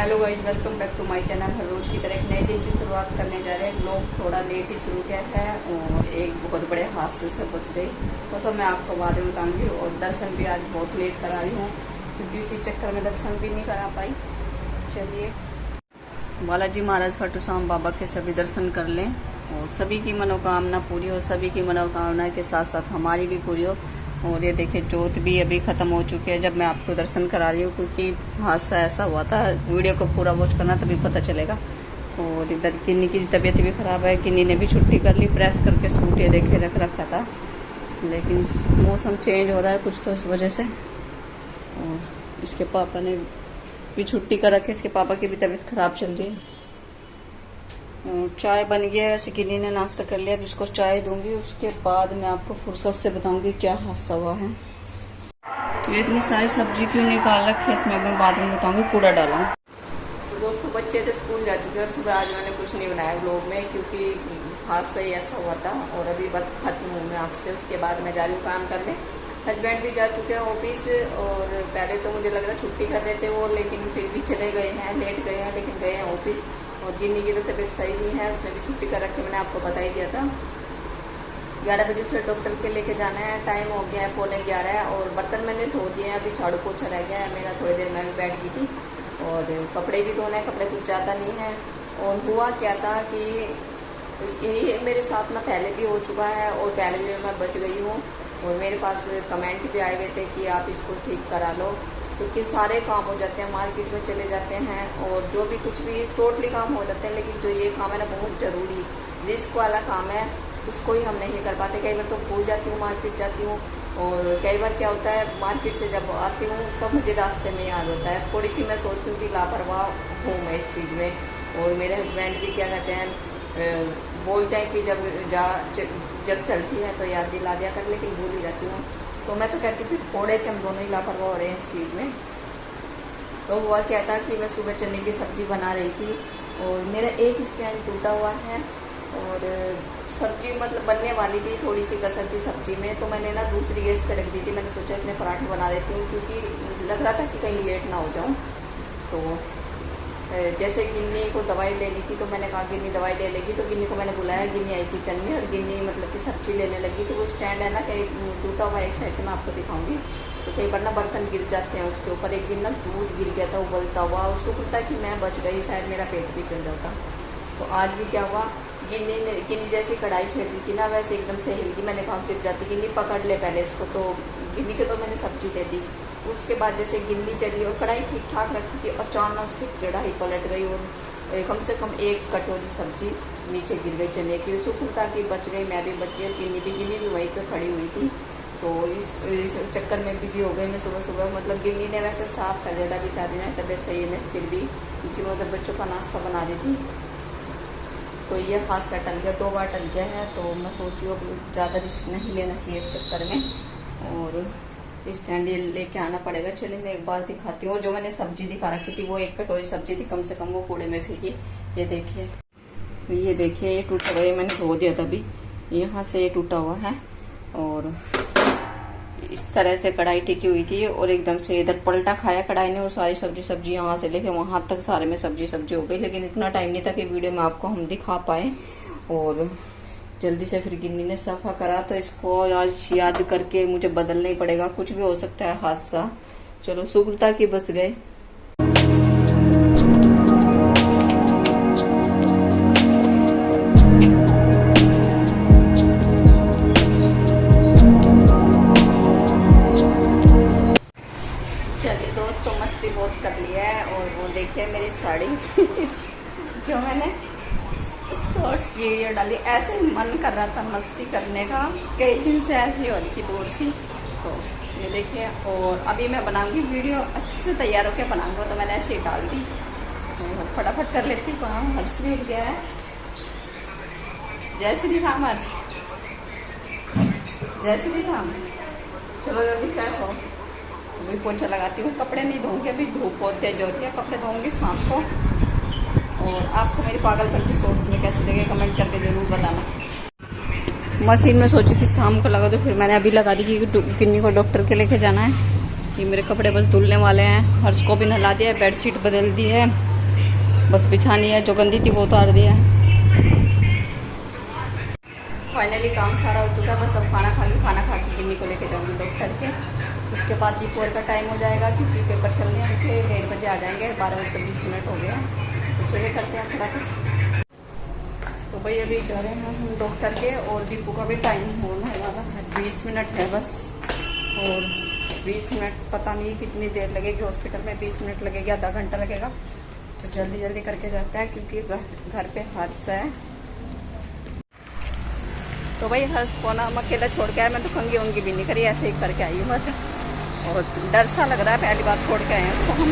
Hello guys, welcome back to my channel. हर रोज़ की तरह एक नए दिन की शुरुआत करने जा रहे हैं। लोग थोड़ा लेट ही शुरू किया है और एक बहुत बड़े हादसे से बच गई। तो सब मैं आपको बाद में बताऊंगी। और दर्शन भी आज बहुत लेट करा रही हूँ क्योंकि इसी चक्कर में दर्शन भी नहीं करा पाई। चलिए, बालाजी महाराज खाटू श्याम बाबा के सभी दर्शन कर लें और सभी की मनोकामना पूरी हो, सभी की मनोकामना के साथ साथ हमारी भी पूरी हो। और ये देखिए, जोत भी अभी ख़त्म हो चुकी है जब मैं आपको दर्शन करा रही हूँ, क्योंकि हादसा ऐसा हुआ था। वीडियो को पूरा वॉच करना तभी पता चलेगा। और इधर किन्नी की तबीयत भी ख़राब है, किन्नी ने भी छुट्टी कर ली, प्रेस करके सूट ये देखे रख रखा था, लेकिन मौसम चेंज हो रहा है कुछ तो इस वजह से। और इसके पापा ने भी छुट्टी कर रखी, इसके पापा की भी तबीयत ख़राब चल रही है। और चाय बन गया है, वैसे किन्नी ने नाश्ता कर लिया। अब इसको चाय दूंगी, उसके बाद मैं आपको फुर्सत से बताऊंगी क्या हादसा हुआ है। ये इतनी सारी सब्जी क्यों निकाल रखी है इसमें मैं बाद में बताऊंगी, कूड़ा डाला। तो दोस्तों, बच्चे तो स्कूल जा चुके हैं और सुबह आज मैंने कुछ नहीं बनाया व्लॉग में, क्योंकि हादसा ही ऐसा हुआ था। और अभी बात खत्म हूँ मैं आपसे, उसके बाद मैं जा रही हूँ काम करने। हस्बैंड भी जा चुके हैं ऑफिस, और पहले तो मुझे लग रहा है छुट्टी कर रहे थे वो, लेकिन फिर भी चले गए हैं, लेट गए हैं, लेकिन गए हैं ऑफिस। और गिन्नी की तो तबीयत सही नहीं है, उसने भी छुट्टी कर रखी, मैंने आपको बता ही दिया था। 11 बजे से डॉक्टर के लेके जाना है, टाइम हो गया है 11:15 है। और बर्तन मैंने धो दिए हैं, अभी झाड़ू पोछा रह गया है मेरा, थोड़ी देर मैं भी बैठ गई थी। और कपड़े भी धोने हैं, कपड़े कुछ ज़्यादा नहीं है। और हुआ क्या था कि यही मेरे साथ ना पहले भी हो चुका है, और पहले भी मैं बच गई हूँ। और मेरे पास कमेंट भी आए हुए थे कि आप इसको ठीक करा लो, क्योंकि सारे काम हो जाते हैं, मार्केट में चले जाते हैं और जो भी कुछ भी टोटली काम हो जाते हैं, लेकिन जो ये काम है ना बहुत ज़रूरी रिस्क वाला काम है, उसको ही हम नहीं कर पाते। कई बार तो भूल जाती हूँ, मार्केट जाती हूँ, और कई बार क्या होता है मार्केट से जब आती हूँ तब मुझे रास्ते में याद होता है। थोड़ी सी मैं सोचती हूँ कि लापरवाह हूँ मैं इस चीज़ में। और मेरे हस्बैंड भी क्या कहते हैं, बोलते हैं कि जब चलती है तो याद दिला दिया कर, लेकिन भूल ही जाती हूँ। तो मैं तो कहती फिर थोड़े से हम दोनों ही लापरवाह हो रहे हैं इस चीज़ में। तो हुआ क्या था कि मैं सुबह चने की सब्ज़ी बना रही थी और मेरा एक स्टैंड टूटा हुआ है, और सब्ज़ी मतलब बनने वाली थी, थोड़ी सी कसर थी सब्ज़ी में, तो मैंने ना दूसरी गैस पे रख दी थी। मैंने सोचा इतने पराठे बना देती हूँ, क्योंकि लग रहा था कि कहीं लेट ना हो जाऊँ। तो जैसे गिन्नी को दवाई लेनी थी, तो मैंने कहा गिन्नी दवाई ले लेगी, तो गिन्नी को मैंने बुलाया, गिन्नी आई किचन में, और गिन्नी मतलब कि सब्ज़ी लेने लगी। तो वो स्टैंड है ना कहीं टूटा हुआ, एक साइड से मैं आपको दिखाऊंगी, तो कई बार ना बर्तन गिर जाते हैं उसके ऊपर। एक दिन ना दूध गिर गया था उबलता हुआ, और शुक्र था कि मैं बच गई, शायद मेरा पेट भी चल जाता। तो आज भी क्या हुआ, गिन्नी जैसे कढ़ाई छेड़ दी थी ना, वैसे एकदम से हिल गई। मैंने कहा गिर जाती, गिन्नी पकड़ ले पहले इसको, तो गिन्नी के तो मैंने सब्जी दे दी। उसके बाद जैसे गिन्नी चली और कढ़ाई ठीक ठाक रखी थी, अचानक से कढ़ाई पलट गई और कम से कम एक कटोरी सब्जी नीचे गिर गई चने की। शुक्र था कि बच गई, मैं भी बच गई, गिन्नी भी वहीं पे खड़ी हुई थी। तो इस चक्कर में बिजी हो गई मैं सुबह सुबह। मतलब गिन्नी ने वैसे साफ़ कर दिया था बेचारी ने, तबीयत सही है फिर भी, क्योंकि वो उधर बच्चों का नाश्ता बना रही थी। तो ये हादसा टल गया, 2 बार टल गया है। तो मैं सोची अब ज़्यादा रिस्क नहीं लेना चाहिए इस चक्कर में, और स्टैंड लेके आना पड़ेगा। चलिए मैं एक बार दिखाती हूँ। जो मैंने सब्जी दिखा रखी थी वो एक कटोरी सब्जी थी, कम से कम वो कूड़े में फेंकी। ये देखिए, ये टूटा हुआ है, मैंने धो दिया था अभी, यहाँ से ये टूटा हुआ है। और इस तरह से कढ़ाई टिकी हुई थी, और एकदम से इधर पलटा खाया कढ़ाई ने, और सारी सब्जी यहाँ से लेके वहाँ तक सारे में सब्जी हो गई। लेकिन इतना टाइम नहीं था कि वीडियो में आपको हम दिखा पाए। और जल्दी से फिर गिन्नी ने सफ़ा करा, तो इसको आज याद करके मुझे बदलना ही पड़ेगा, कुछ भी हो सकता है हादसा। चलो शुक्र था कि बच गए। चलिए दोस्तों, मस्ती बहुत कर लिया है। और वो देखिए मेरी साड़ी जो मैंने शॉर्ट्स वीडियो डाली, ऐसे मन कर रहा था मस्ती करने का, कई दिन से ऐसी हो रही थी बोर सी। तो ये देखिए, और अभी मैं बनाऊंगी वीडियो, अच्छे से तैयार होकर बनाऊंगा, तो मैंने ऐसे ही डाल दी। तो फटाफट कर लेती हूँ काम। हर्ष भी उठ गया है, जय श्री राम हर्ष, जय श्री राम। चलो जल्दी फ्रेश हो। अभी पोछा लगाती हूँ, कपड़े नहीं धोऊंगी, अभी धूप बहुत तेज हो रही है, कपड़े धोऊंगी शाम को। और आपको मेरी पागलपन की शॉर्ट्स में कैसे लगे कमेंट करके ज़रूर बताना। मशीन में सोची थी शाम को लगा दो, फिर मैंने अभी लगा दी क्योंकि गिन्नी को डॉक्टर के लेके जाना है। ये मेरे कपड़े बस धुलने वाले हैं। हर्ष को भी नहला दिया है, बेडशीट बदल दी है, बस बिछानी है, जो गंदी थी वो उतार दिया है। फाइनली काम सारा हो चुका है, बस अब खाना खा के गिन्नी को लेके जाऊँगी डॉक्टर के। उसके बाद दोपहर का टाइम हो जाएगा क्योंकि पेपर चलने हैं उनके, 1:30 बजे आ जाएंगे, 12:20 हो गए हैं। तो चलिए करते हैं फटाफट। तो भाई अभी जा रहे हैं हम डॉक्टर के, और दीपू का भी टाइम होने वाला है, 20 मिनट है बस। और 20 मिनट पता नहीं कितनी देर लगेगी हॉस्पिटल में, 20 मिनट लगेगी, आधा घंटा लगेगा। तो जल्दी जल्दी करके जाते हैं क्योंकि घर पे हर्ष है। तो भाई हर्ष को ना हम अकेला छोड़ के आए, मैं तो कंगी वंगी भी नहीं करी, ऐसे ही करके आई हूँ बस। और डर सा लग रहा है, पहली बार छोड़ के आए हैं उसको हम।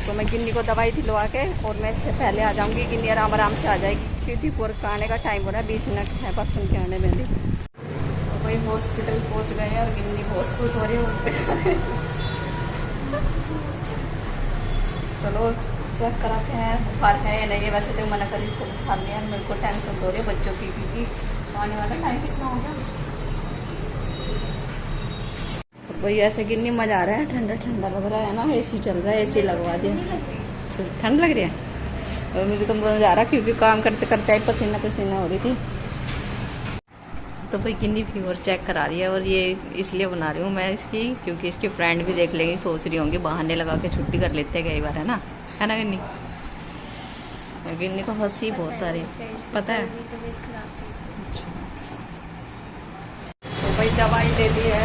तो मैं गिन्नी को दवाई दिलवा के और मैं इससे पहले आ जाऊँगी, गिन्नी आराम से आ जाएगी क्योंकि पूरे का आने का टाइम हो रहा है, 20 मिनट है बस उनके आने में भी। तो भाई हॉस्पिटल पहुँच गए हैं और गिन्नी बहुत खुश हो रही है हॉस्पिटल में। चलो चेक कराते हैं बुखार है या नहीं है। वैसे तो मना करी इसको बुखार नहीं है, मेरे को टेंशन हो रही है बच्चों की क्योंकि आने वाला टाइम कितना हो गया। वही ऐसे गिन्नी मजा आ रहा है, ठंडा ठंडा लग रहा है ना, एसी चल रहा है, एसी लगवा दिया तो ठंड लग रही है। और मुझे तो मजा आ रहा क्योंकि काम करते करते आई पसीना पसीना हो रही थी। तो भाई गिन्नी फीवर चेक करा रही है, और ये इसलिए बना रही हूँ मैं इसकी क्योंकि इसकी फ्रेंड भी देख लेंगी, सोच रही होंगी बहाने लगा के छुट्टी कर लेते हैं कई बार, है ना गिन्नी। गिन्नी को हंसी बहुत आ रही है, पता है। तो भाई दवाई ले ली है,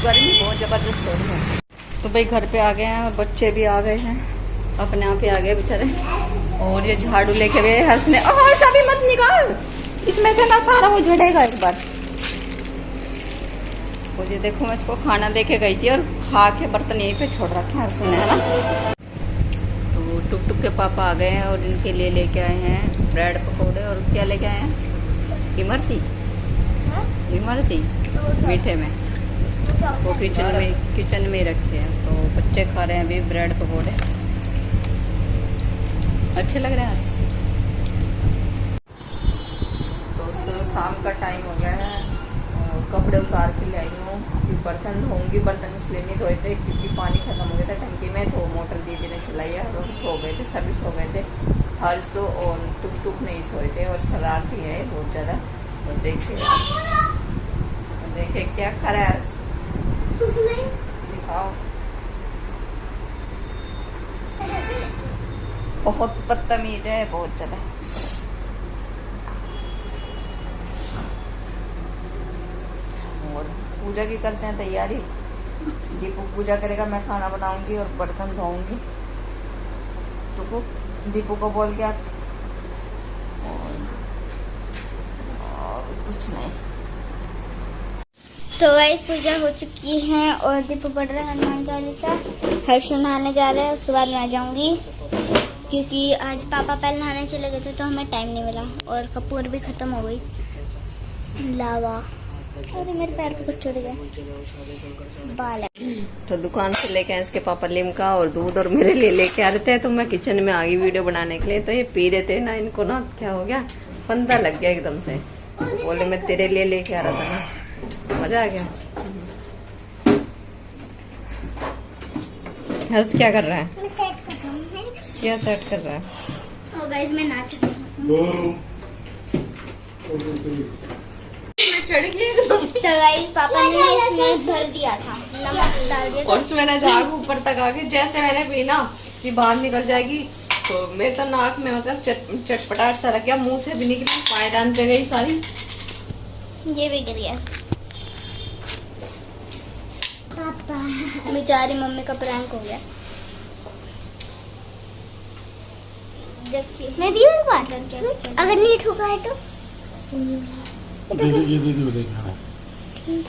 गर्मी बहुत जबरदस्त हो रही है। तो भाई घर पे आ गए हैं और बच्चे भी आ गए हैं, अपने आप ही आ गए बेचारे। और ये झाड़ू लेके गए हर्ष ने, हर्ष अभी मत निकाल, इसमें से ना सारा वो झड़ेगा एक बार। और ये देखो मैं इसको खाना दे के गई थी और खा के बर्तन यहीं पे छोड़ रखे हैं हर्ष ने, है ना। तो टुक टुक के पापा आ गए हैं और इनके लिए लेके आए हैं ब्रेड पकौड़े, और क्या लेके आए हैं, इमरती मीठे में, वो किचन में रखे हैं। तो बच्चे खा रहे हैं अभी ब्रेड पकौड़े, अच्छे लग रहे हैं हर्ष। दोस्तों शाम का टाइम हो गया है, कपड़े उतार के ले आई हूँ, बर्तन धोऊंगी। बर्तन इसलिए नहीं धोए थे क्योंकि पानी खत्म हो गया था टंकी में, तो मोटर दीदी ने चलाई है और सो गए थे, सभी सो गए थे। हर्ष और टुक टुक नहीं सोए थे और शरारती है बहुत ज़्यादा। और देखिए क्या खा रहा है, दिखाओ। बहुत बदतमीज है, बहुत ज्यादा। और पूजा की करते हैं तैयारी, दीपू पूजा करेगा, मैं खाना बनाऊंगी और बर्तन धोऊंगी। तो दीपू को बोल के आप और कुछ नहीं। तो गाइस पूजा हो चुकी है और दीपू पढ़ रहा है हनुमान चालीसा। हर्ष नहाने जा रहा है, उसके बाद मैं जाऊंगी क्योंकि आज पापा पहले नहाने चले गए थे तो हमें टाइम नहीं मिला, और कपूर भी खत्म हो गई। लावा, अरे मेरे पैर पे कुछ चढ़ गया, बाल है। तो दुकान से लेके आए इसके पापा लिमका और दूध, और मेरे लिए लेके आ रहे थे। तो मैं किचन में आ गई वीडियो बनाने के लिए। तो ये पी रहे थे ना, इनको ना क्या हो गया, फंदा लग गया एकदम से। बोले मैं तेरे लिए लेके आ रहा था ना, मजा आ गया। हर्ष क्या कर रहा है, मैं सेट कर रहा हूँ। क्या सेट कर रहा है? ओ गाइस मैं नाच रही हूँ। चढ़ गई एकदम। तो गाइस पापा ने इसमें भर दिया था, नमक डाल दिया था। और उसमें ना झाग ऊपर तक आ गई, जैसे मैंने पी ना कि बाहर निकल जाएगी, तो मेरे तो नाक में मतलब चटपटाहट सा लग गया, मुंह से भी निकली, पायदान पे गई सारी। ये भी गिर गया। पापा बेचारी मम्मी का प्रैंक हो गया। देखिए मैं भी एक बात करके, अगर नहीं ठुका है तो दीदी देखना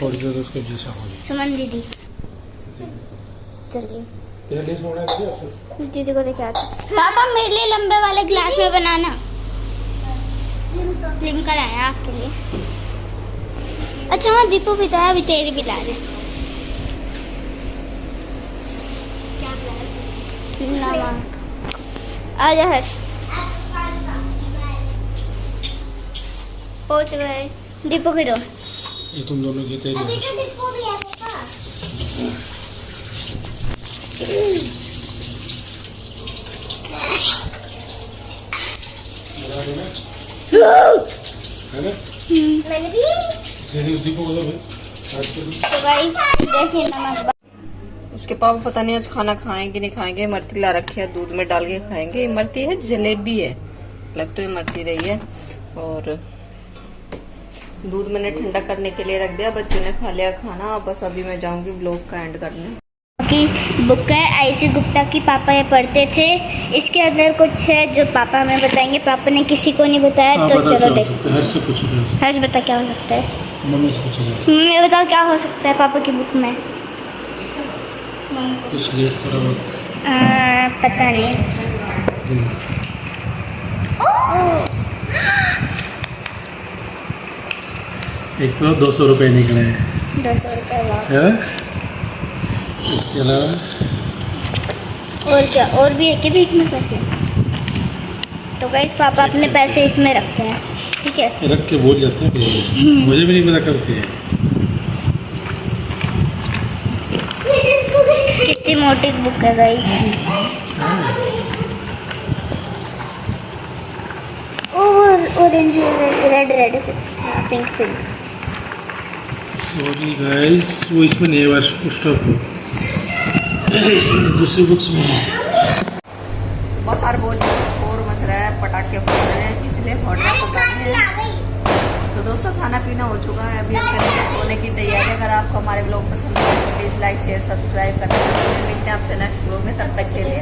थोड़ी देर उसके जैसा हो जाए। सुमन दीदी चलिए तेरे सोना है दीदी को दिखा। पापा मेरे लिए लंबे वाले ग्लास में बनाना, लिमका लाया आपके लिए। अच्छा हाँ दीपू भी तो है, अभी तेरी भी ला रहे। आजा हर्ष, पहुंच गए। दीपू की दो, ये तुम दोनों की तेरी। है ना? मैंने भी। जैसे उस दीपक को तो तो गाइस देखिए नमक। उसके पापा पता नहीं आज खाना खाएंगे नहीं खाएंगे। इमरती ला रखी है, दूध में डाल के खाएंगे। इमरती है जलेबी है, लग तो इमरती रही है। और दूध मैंने ठंडा करने के लिए रख दिया। बच्चों ने खा लिया खाना। बस अभी मैं जाऊंगी ब्लॉग का एंड करने। की बुक है आईसी गुप्ता की, पापा ये पढ़ते थे। इसके अंदर कुछ है जो पापा हमें बताएंगे। पापा ने किसी को नहीं बताया, तो चलो देखते हैं। हर्ष से पूछो। हर्ष बता क्या हो सकता है। मम्मी से पूछो। मम्मी बताओ क्या हो सकता है पापा की बुक में। कुछ गेस थोड़ा बहुत। पता नहीं। एक तो 200 रुपये निकले हैं। 200 रुपये वाह। है? इसके अलावा और क्या, और भी है के बीच में पैसे। तो गाइस पापा अपने पैसे इसमें रखते हैं, ठीक है। रख के भूल जाते हैं कहीं। मुझे भी नहीं पता कब के। कितनी मोटी बुक है गाइस। और orange red pink pink. Sorry guys, वो इसमें नहीं है। स्टॉप हो, दूसरी बुक्स में है। बाहर बहुत शोर मच रहा है, पटाखे फूट रहे हैं, इसलिए ऑर्डर पकाने हैं। तो दोस्तों खाना पीना हो चुका है, अभी हम करेंगे सोने की तैयारी। अगर आपको हमारे ब्लॉग पसंद आए तो प्लीज़ लाइक शेयर सब्सक्राइब करना। मिलते हैं आपसे नेक्स्ट ब्लॉग में, तब तक के लिए।